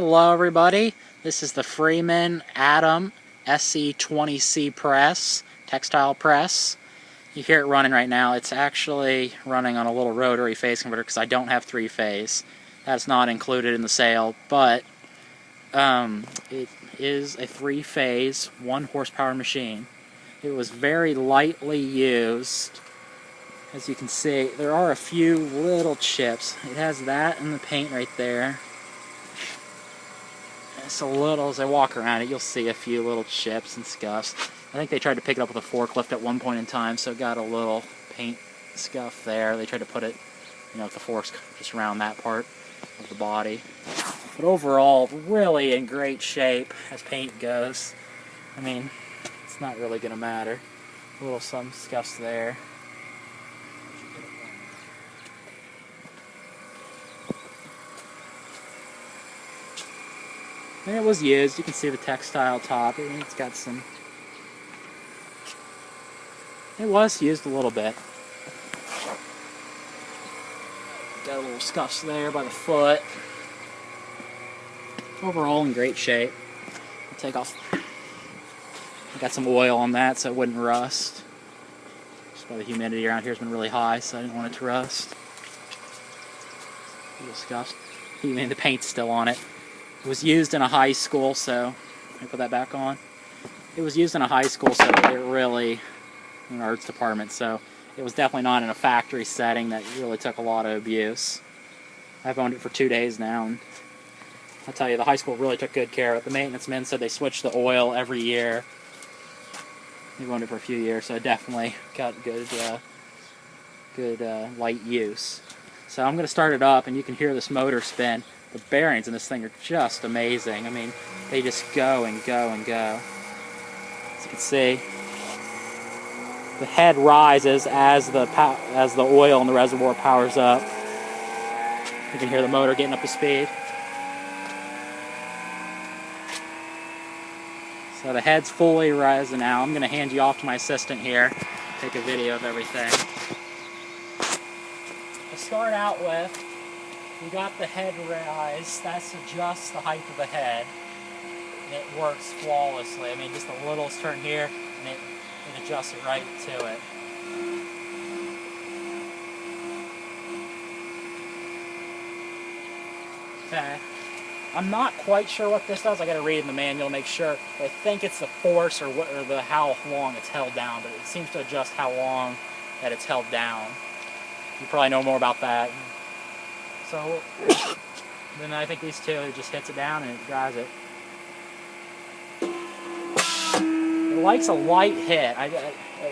Hello everybody, this is the Freeman Atom se20c press, textile press. You hear it running right now. It's actually running on a little rotary phase converter because I don't have three-phase. That's not included in the sale, but it is a three-phase, 1 horsepower machine. It was very lightly used. As you can see, there are a few little chips. It has that in the paint right there. It's a little, as I walk around it, you'll see a few little chips and scuffs. I think they tried to pick it up with a forklift at one point in time, so it got a little paint scuff there. They tried to put it, with the forks just around that part of the body. But overall, really in great shape as paint goes. I mean, it's not really going to matter. Some scuffs there. And it was used. You can see the textile top. It's got some... It was used a little bit. Got a little scuffs there by the foot. Overall in great shape. I'll take off... I got some oil on that so it wouldn't rust. Just by the humidity around here has been really high, so I didn't want it to rust. Little scuffs. The paint's still on it. It was used in a high school, so let me put that back on. It was used in a high school, so it really, in our arts department, so it was definitely not in a factory setting that really took a lot of abuse. I've owned it for 2 days now, and I'll tell you, the high school really took good care of it. The maintenance men said they switched the oil every year. They've owned it for a few years, so it definitely got good light use. So I'm going to start it up, and you can hear this motor spin. The bearings in this thing are just amazing. I mean, they just go and go and go. As you can see, the head rises as the oil in the reservoir powers up. You can hear the motor getting up to speed. So the head's fully rising now. I'm going to hand you off to my assistant here, take a video of everything. To start out with, we got the head rise. That's just the height of the head. And it works flawlessly. I mean, just a little turn here, and it adjusts it right to it. Okay. I'm not quite sure what this does. I got to read in the manual to make sure. But I think it's the force or how long it's held down. But it seems to adjust how long that it's held down. You probably know more about that. So then I think these two, it just hits it down and it drives it. It likes a light hit.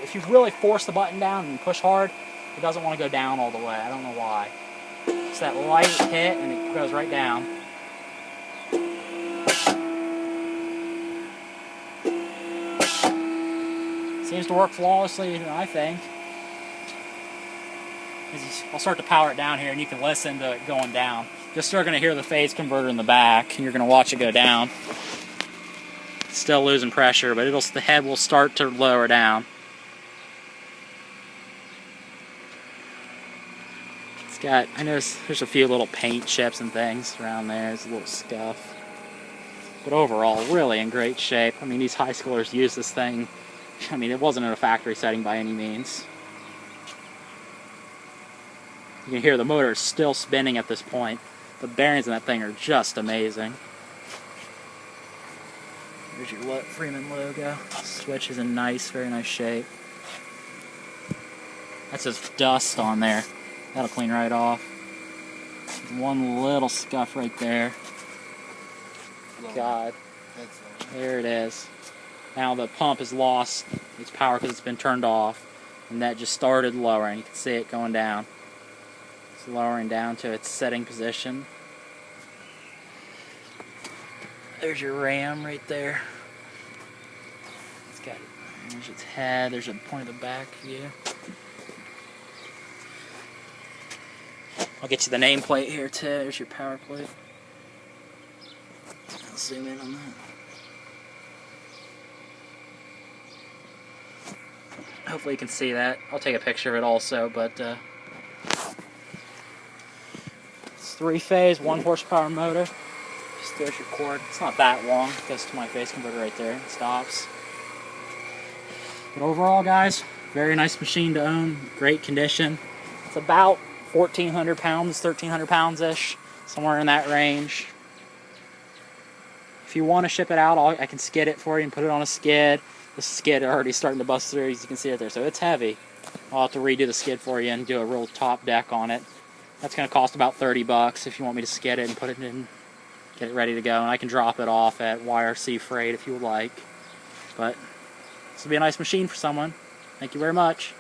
If you really force the button down and push hard, it doesn't want to go down all the way. I don't know why. It's that light hit and it goes right down. Seems to work flawlessly, I think. I'll start to power it down here and you can listen to it going down. Just still going to hear the phase converter in the back and you're going to watch it go down. Still losing pressure, but the head will start to lower down. It's got, I noticed there's a few little paint chips and things around there. There's a little scuff. But overall, really in great shape. I mean, these high schoolers use this thing. I mean, it wasn't in a factory setting by any means. You can hear the motor is still spinning at this point. The bearings in that thing are just amazing. There's your Freeman logo. Switch is in very nice shape. That's just dust on there. That'll clean right off. There's one little scuff right there. God. There it is. Now the pump has lost its power because it's been turned off. And that just started lowering. You can see it going down. Lowering down to its setting position. There's your ram right there. There's its head. There's a point of the back view. I'll get you the nameplate here too. There's your power plate. I'll zoom in on that. Hopefully you can see that. I'll take a picture of it also, but it's 3-phase, 1 horsepower motor. Just there's your cord. It's not that long. It goes to my phase converter right there. It stops. But overall, guys, very nice machine to own. Great condition. It's about 1,400 pounds, 1,300 pounds-ish. Somewhere in that range. If you want to ship it out, I can skid it for you and put it on a skid. The skid already starting to bust through, as you can see right there. So it's heavy. I'll have to redo the skid for you and do a real top deck on it. That's going to cost about $30 if you want me to skid it and put it in, get it ready to go. And I can drop it off at YRC Freight if you would like. But this will be a nice machine for someone. Thank you very much.